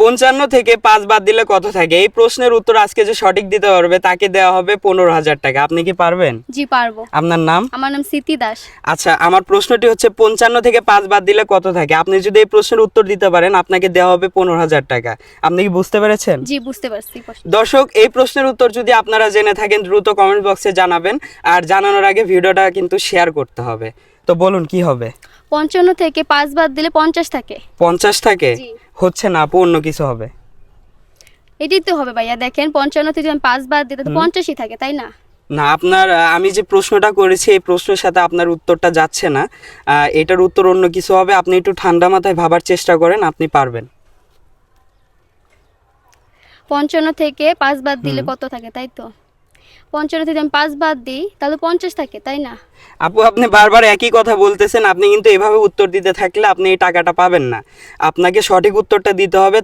55 থেকে 5 বাদ দিলে কত থাকে? এই প্রশ্নের উত্তর আজকে যে সঠিক দিতে পারবে তাকে দেওয়া হবে 15,000 টাকা। আপনি কি পারবেন? জি পারবো। আপনার নাম? আমার নাম সিতি দাস। আচ্ছা, আমার প্রশ্নটি হচ্ছে 55 থেকে 5 বাদ দিলে কত থাকে? আপনি যদি এই প্রশ্নের উত্তর দিতে পারেন আপনাকে দেওয়া হবে 15,000 টাকা। আপনি কি বুঝতে পেরেছেন? জি বুঝতে পারছি। দর্শক, এই প্রশ্নের উত্তর যদি আপনারা জেনে থাকেন দ্রুত কমেন্ট বক্সে জানাবেন, আর জানানোর আগে ভিডিওটা কিন্তু শেয়ার করতে হবে। তো বলুন কি হবে? 55 থেকে 5 বাদ দিলে 50 থাকে। 50 থাকে? জি। হচ্ছে না আপু, অন্য কিছু হবে। এটাই তো হবে ভাইয়া, দেখেন 55 থেকে আমি 5 বাদ দিলে তো 50ই থাকে, তাই না? না, আপনার আমি যে প্রশ্নটা করেছি এই প্রশ্নের সাথে আপনার উত্তরটা যাচ্ছে না। এটার উত্তর অন্য কিছু হবে। আপনি একটু ঠান্ডা মাথায় ভাবার চেষ্টা করেন, আপনি পারবেন। 55 থেকে 5 বাদ দিলে কত থাকে, তাই তো? 55 থেকে আমি 5 বাদ দিই তাহলে 50 থাকে, তাই না? আপু, আপনি বারবার একই কথা বলতেছেন। আপনি কিন্তু এভাবে উত্তর দিতে থাকলে আপনি এই টাকাটা পাবেন না। আপনাকে সঠিক উত্তরটা দিতে হবে।